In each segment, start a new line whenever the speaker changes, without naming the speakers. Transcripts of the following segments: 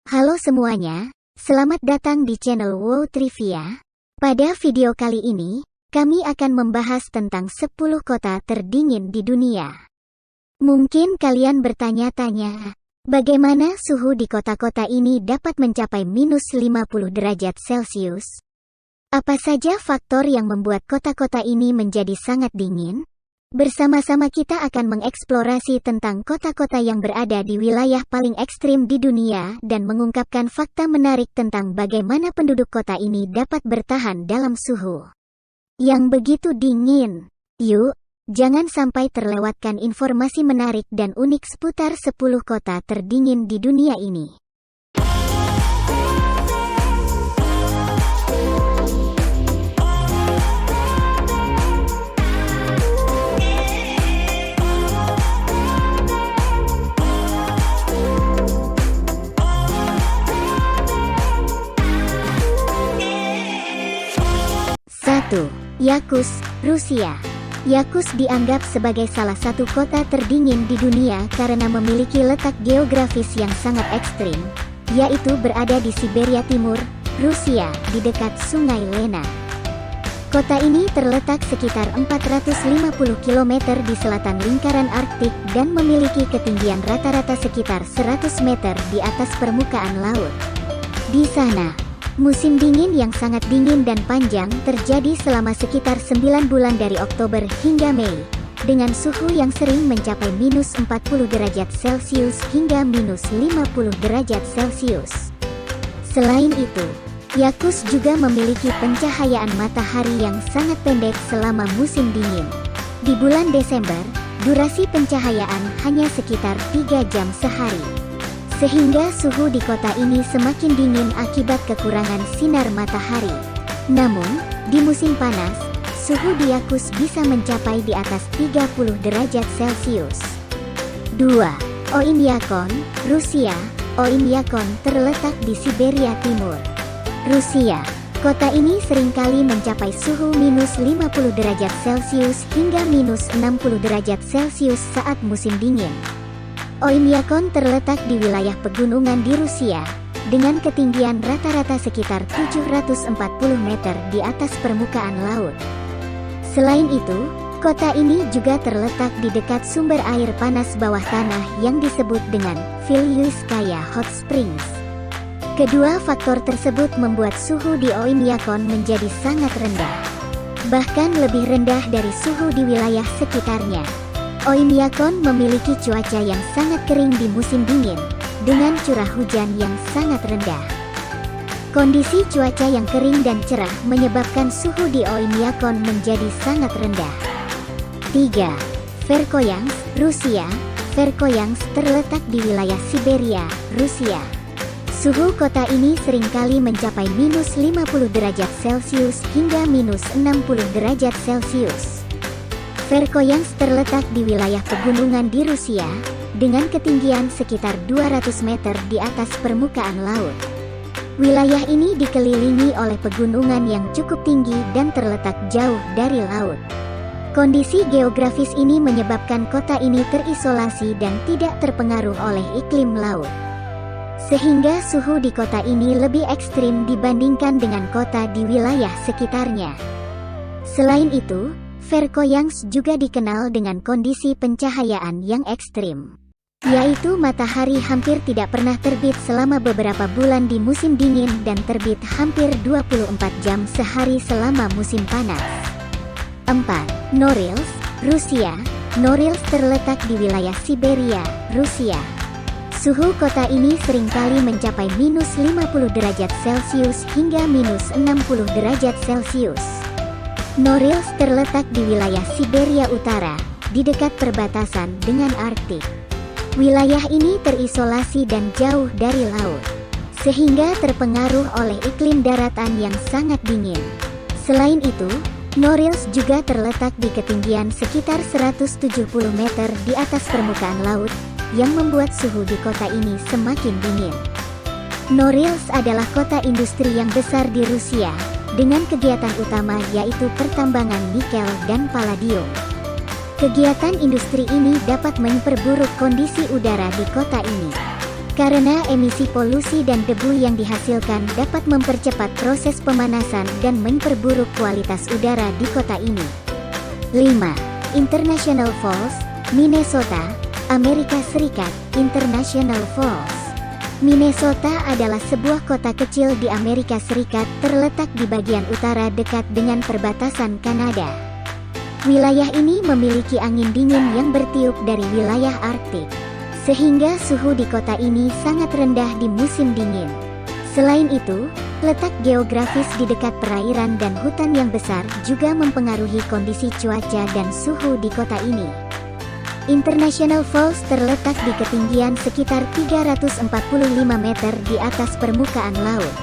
Halo semuanya, selamat datang di channel Wow Trivia. Pada video kali ini, kami akan membahas tentang 10 kota terdingin di dunia. Mungkin kalian bertanya-tanya, bagaimana suhu di kota-kota ini dapat mencapai minus 50 derajat Celcius? Apa saja faktor yang membuat kota-kota ini menjadi sangat dingin? Bersama-sama kita akan mengeksplorasi tentang kota-kota yang berada di wilayah paling ekstrim di dunia dan mengungkapkan fakta menarik tentang bagaimana penduduk kota ini dapat bertahan dalam suhu yang begitu dingin. Yuk, jangan sampai terlewatkan informasi menarik dan unik seputar 10 kota terdingin di dunia ini. Yakutsk, Rusia. Yakutsk dianggap sebagai salah satu kota terdingin di dunia karena memiliki letak geografis yang sangat ekstrim, yaitu berada di Siberia Timur, Rusia, di dekat Sungai Lena. Kota ini terletak sekitar 450 km di selatan lingkaran Arktik dan memiliki ketinggian rata-rata sekitar 100 meter di atas permukaan laut. Di sana, musim dingin yang sangat dingin dan panjang terjadi selama sekitar 9 bulan dari Oktober hingga Mei, dengan suhu yang sering mencapai minus 40 derajat Celcius hingga minus 50 derajat Celcius. Selain itu, Yakutsk juga memiliki pencahayaan matahari yang sangat pendek selama musim dingin. Di bulan Desember, durasi pencahayaan hanya sekitar 3 jam sehari. Sehingga suhu di kota ini semakin dingin akibat kekurangan sinar matahari. Namun, di musim panas, suhu di Yakutsk bisa mencapai di atas 30 derajat Celcius. 2. Oymyakon, Rusia. Oymyakon terletak di Siberia Timur, Rusia. Kota ini seringkali mencapai suhu minus 50 derajat Celcius hingga minus 60 derajat Celcius saat musim dingin. Oymyakon terletak di wilayah pegunungan di Rusia, dengan ketinggian rata-rata sekitar 740 meter di atas permukaan laut. Selain itu, kota ini juga terletak di dekat sumber air panas bawah tanah yang disebut dengan Vilyuyskaya Hot Springs. Kedua faktor tersebut membuat suhu di Oymyakon menjadi sangat rendah, bahkan lebih rendah dari suhu di wilayah sekitarnya. Oymyakon memiliki cuaca yang sangat kering di musim dingin, dengan curah hujan yang sangat rendah. Kondisi cuaca yang kering dan cerah menyebabkan suhu di Oymyakon menjadi sangat rendah. 3. Verkhoyansk, Rusia. Verkhoyansk terletak di wilayah Siberia, Rusia. Suhu kota ini seringkali mencapai minus 50 derajat Celcius hingga minus 60 derajat Celcius. Verkhoyansk terletak di wilayah pegunungan di Rusia, dengan ketinggian sekitar 200 meter di atas permukaan laut. Wilayah ini dikelilingi oleh pegunungan yang cukup tinggi dan terletak jauh dari laut. Kondisi geografis ini menyebabkan kota ini terisolasi dan tidak terpengaruh oleh iklim laut, sehingga suhu di kota ini lebih ekstrim dibandingkan dengan kota di wilayah sekitarnya. Selain itu, Verkhoyansk juga dikenal dengan kondisi pencahayaan yang ekstrim, yaitu matahari hampir tidak pernah terbit selama beberapa bulan di musim dingin dan terbit hampir 24 jam sehari selama musim panas. 4. Norilsk, Rusia. Norilsk terletak di wilayah Siberia, Rusia. Suhu kota ini seringkali mencapai minus 50 derajat Celcius hingga minus 60 derajat Celcius. Norilsk terletak di wilayah Siberia Utara, di dekat perbatasan dengan Arktik. Wilayah ini terisolasi dan jauh dari laut, sehingga terpengaruh oleh iklim daratan yang sangat dingin. Selain itu, Norilsk juga terletak di ketinggian sekitar 170 meter di atas permukaan laut, yang membuat suhu di kota ini semakin dingin. Norilsk adalah kota industri yang besar di Rusia, dengan kegiatan utama yaitu pertambangan nikel dan palladium. Kegiatan industri ini dapat memperburuk kondisi udara di kota ini. Karena emisi polusi dan debu yang dihasilkan dapat mempercepat proses pemanasan dan memperburuk kualitas udara di kota ini. 5. International Falls, Minnesota, Amerika Serikat. International Falls, Minnesota adalah sebuah kota kecil di Amerika Serikat terletak di bagian utara dekat dengan perbatasan Kanada. Wilayah ini memiliki angin dingin yang bertiup dari wilayah Arktik, sehingga suhu di kota ini sangat rendah di musim dingin. Selain itu, letak geografis di dekat perairan dan hutan yang besar juga mempengaruhi kondisi cuaca dan suhu di kota ini. International Falls terletak di ketinggian sekitar 345 meter di atas permukaan laut.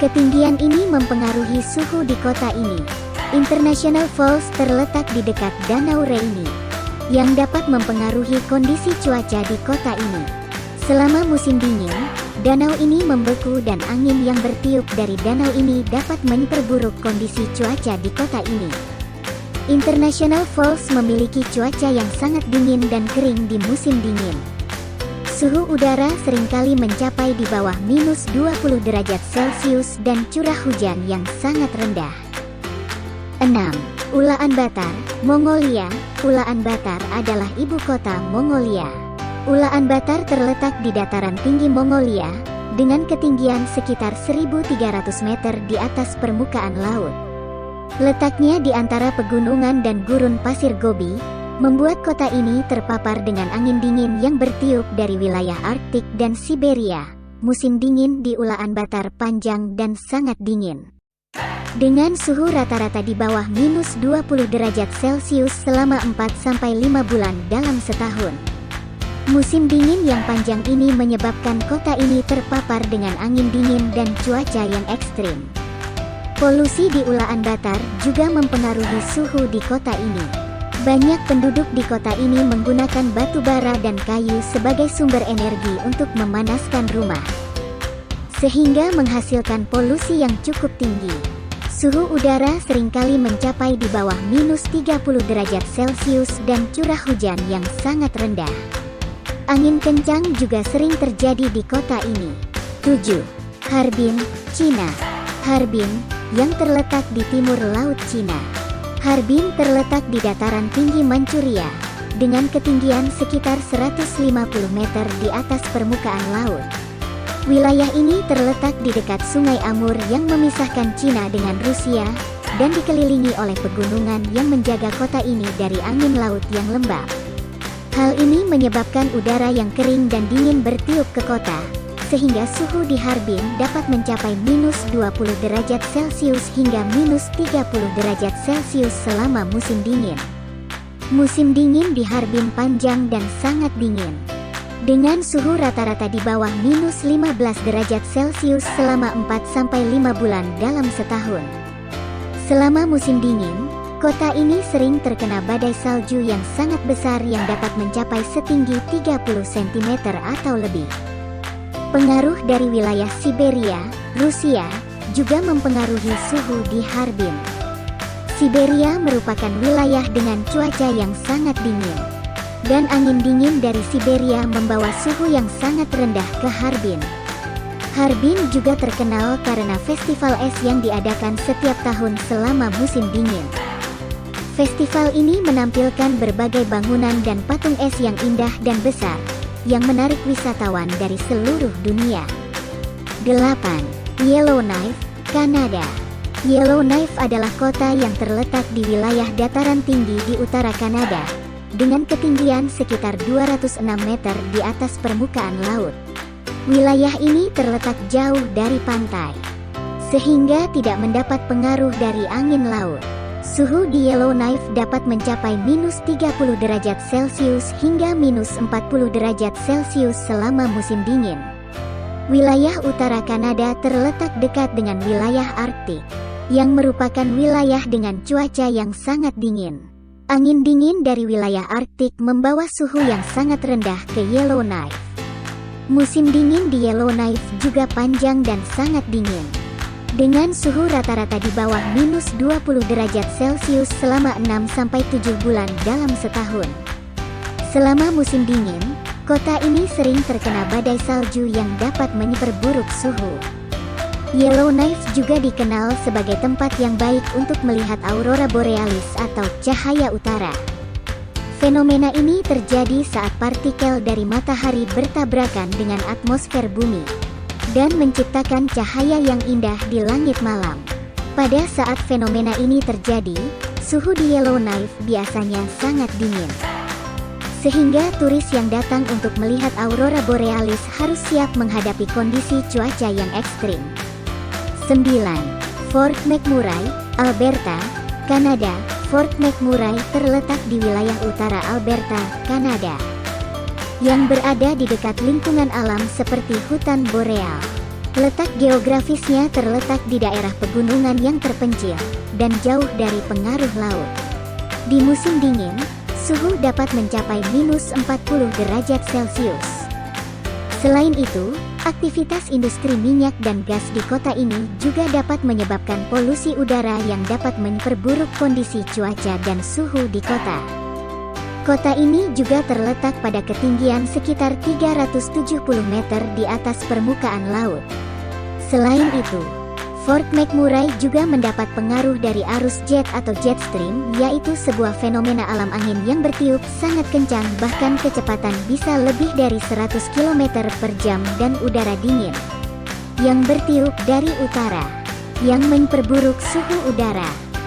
Ketinggian ini mempengaruhi suhu di kota ini. International Falls terletak di dekat Danau Rheini, yang dapat mempengaruhi kondisi cuaca di kota ini. Selama musim dingin, danau ini membeku dan angin yang bertiup dari danau ini dapat memperburuk kondisi cuaca di kota ini. International Falls memiliki cuaca yang sangat dingin dan kering di musim dingin. Suhu udara seringkali mencapai di bawah minus 20 derajat Celcius dan curah hujan yang sangat rendah. 6. Ulaanbaatar, Mongolia. Ulaanbaatar adalah ibu kota Mongolia. Ulaanbaatar terletak di dataran tinggi Mongolia, dengan ketinggian sekitar 1.300 meter di atas permukaan laut. Letaknya di antara pegunungan dan gurun pasir Gobi, membuat kota ini terpapar dengan angin dingin yang bertiup dari wilayah Arktik dan Siberia. Musim dingin di Ulaanbaatar panjang dan sangat dingin, dengan suhu rata-rata di bawah minus 20 derajat Celcius selama 4-5 bulan dalam setahun. Musim dingin yang panjang ini menyebabkan kota ini terpapar dengan angin dingin dan cuaca yang ekstrim. Polusi di Ulaanbaatar juga mempengaruhi suhu di kota ini. Banyak penduduk di kota ini menggunakan batu bara dan kayu sebagai sumber energi untuk memanaskan rumah, sehingga menghasilkan polusi yang cukup tinggi. Suhu udara seringkali mencapai di bawah minus 30 derajat Celcius dan curah hujan yang sangat rendah. Angin kencang juga sering terjadi di kota ini. 7. Harbin, Cina. Harbin, yang terletak di timur Laut Cina. Harbin terletak di dataran tinggi Manchuria, dengan ketinggian sekitar 150 meter di atas permukaan laut. Wilayah ini terletak di dekat Sungai Amur yang memisahkan Cina dengan Rusia, dan dikelilingi oleh pegunungan yang menjaga kota ini dari angin laut yang lembab. Hal ini menyebabkan udara yang kering dan dingin bertiup ke kota, sehingga suhu di Harbin dapat mencapai minus 20 derajat Celcius hingga minus 30 derajat Celcius selama musim dingin. Musim dingin di Harbin panjang dan sangat dingin, dengan suhu rata-rata di bawah minus 15 derajat Celcius selama 4-5 bulan dalam setahun. Selama musim dingin, kota ini sering terkena badai salju yang sangat besar yang dapat mencapai setinggi 30 cm atau lebih. Pengaruh dari wilayah Siberia, Rusia, juga mempengaruhi suhu di Harbin. Siberia merupakan wilayah dengan cuaca yang sangat dingin, dan angin dingin dari Siberia membawa suhu yang sangat rendah ke Harbin. Harbin juga terkenal karena festival es yang diadakan setiap tahun selama musim dingin. Festival ini menampilkan berbagai bangunan dan patung es yang indah dan besar, yang menarik wisatawan dari seluruh dunia. 8. Yellowknife, Kanada. Yellowknife adalah kota yang terletak di wilayah dataran tinggi di utara Kanada, dengan ketinggian sekitar 206 meter di atas permukaan laut. Wilayah ini terletak jauh dari pantai, sehingga tidak mendapat pengaruh dari angin laut. Suhu di Yellowknife dapat mencapai minus 30 derajat Celcius hingga minus 40 derajat Celcius selama musim dingin. Wilayah utara Kanada terletak dekat dengan wilayah Arktik, yang merupakan wilayah dengan cuaca yang sangat dingin. Angin dingin dari wilayah Arktik membawa suhu yang sangat rendah ke Yellowknife. Musim dingin di Yellowknife juga panjang dan sangat dingin, dengan suhu rata-rata di bawah minus 20 derajat Celcius selama 6-7 bulan dalam setahun. Selama musim dingin, kota ini sering terkena badai salju yang dapat memperburuk suhu. Yellowknife juga dikenal sebagai tempat yang baik untuk melihat aurora borealis atau cahaya utara. Fenomena ini terjadi saat partikel dari matahari bertabrakan dengan atmosfer bumi dan menciptakan cahaya yang indah di langit malam. Pada saat fenomena ini terjadi, suhu di Yellowknife biasanya sangat dingin, sehingga turis yang datang untuk melihat aurora borealis harus siap menghadapi kondisi cuaca yang ekstrim. 9. Fort McMurray, Alberta, Kanada. Fort McMurray terletak di wilayah utara Alberta, Kanada, yang berada di dekat lingkungan alam seperti hutan boreal. Letak geografisnya terletak di daerah pegunungan yang terpencil dan jauh dari pengaruh laut. Di musim dingin, suhu dapat mencapai minus 40 derajat Celcius. Selain itu, aktivitas industri minyak dan gas di kota ini juga dapat menyebabkan polusi udara yang dapat memperburuk kondisi cuaca dan suhu di kota. Kota ini juga terletak pada ketinggian sekitar 370 meter di atas permukaan laut. Selain itu, Fort McMurray juga mendapat pengaruh dari arus jet atau jet stream, yaitu sebuah fenomena alam angin yang bertiup sangat kencang, bahkan kecepatan bisa lebih dari 100 km per jam, dan udara dingin yang bertiup dari utara, yang memperburuk suhu udara.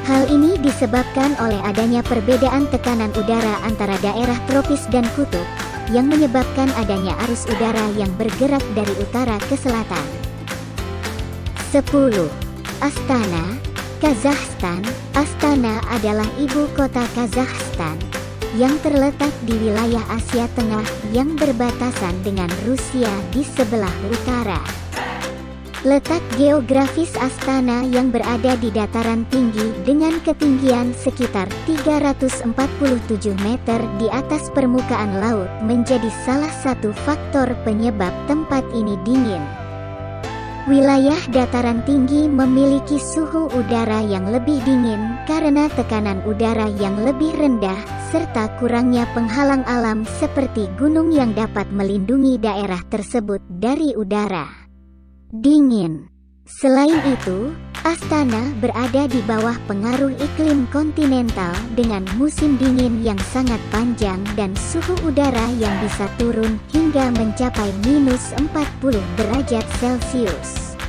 Hal ini disebabkan oleh adanya perbedaan tekanan udara antara daerah tropis dan kutub, yang menyebabkan adanya arus udara yang bergerak dari utara ke selatan. 10. Astana, Kazakhstan. Astana adalah ibu kota Kazakhstan yang terletak di wilayah Asia Tengah yang berbatasan dengan Rusia di sebelah utara. Letak geografis Astana yang berada di dataran tinggi dengan ketinggian sekitar 347 meter di atas permukaan laut menjadi salah satu faktor penyebab tempat ini dingin. Wilayah dataran tinggi memiliki suhu udara yang lebih dingin karena tekanan udara yang lebih rendah, serta kurangnya penghalang alam seperti gunung yang dapat melindungi daerah tersebut dari udara dingin. Selain itu, Astana berada di bawah pengaruh iklim kontinental dengan musim dingin yang sangat panjang dan suhu udara yang bisa turun hingga mencapai minus 40 derajat Celcius.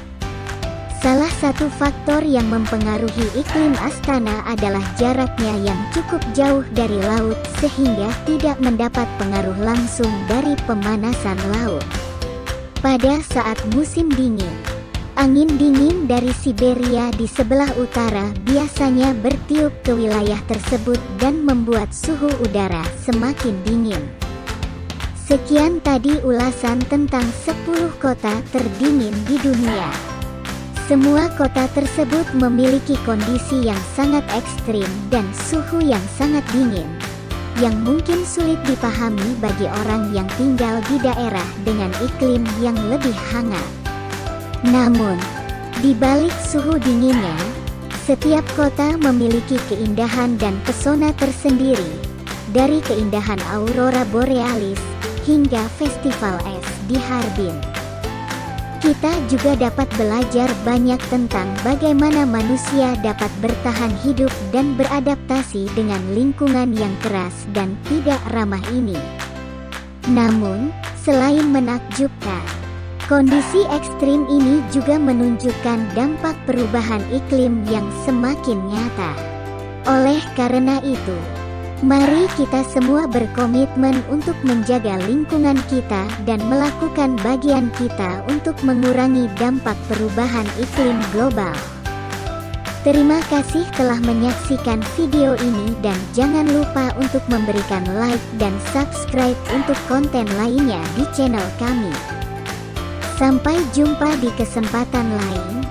Salah satu faktor yang mempengaruhi iklim Astana adalah jaraknya yang cukup jauh dari laut sehingga tidak mendapat pengaruh langsung dari pemanasan laut. Pada saat musim dingin, angin dingin dari Siberia di sebelah utara biasanya bertiup ke wilayah tersebut dan membuat suhu udara semakin dingin. Sekian tadi ulasan tentang 10 kota terdingin di dunia. Semua kota tersebut memiliki kondisi yang sangat ekstrim dan suhu yang sangat dingin, yang mungkin sulit dipahami bagi orang yang tinggal di daerah dengan iklim yang lebih hangat. Namun, di balik suhu dinginnya, setiap kota memiliki keindahan dan pesona tersendiri, dari keindahan aurora borealis hingga festival es di Harbin. Kita juga dapat belajar banyak tentang bagaimana manusia dapat bertahan hidup dan beradaptasi dengan lingkungan yang keras dan tidak ramah ini. Namun, selain menakjubkan, kondisi ekstrim ini juga menunjukkan dampak perubahan iklim yang semakin nyata. Oleh karena itu, mari kita semua berkomitmen untuk menjaga lingkungan kita dan melakukan bagian kita untuk mengurangi dampak perubahan iklim global. Terima kasih telah menyaksikan video ini dan jangan lupa untuk memberikan like dan subscribe untuk konten lainnya di channel kami. Sampai jumpa di kesempatan lain.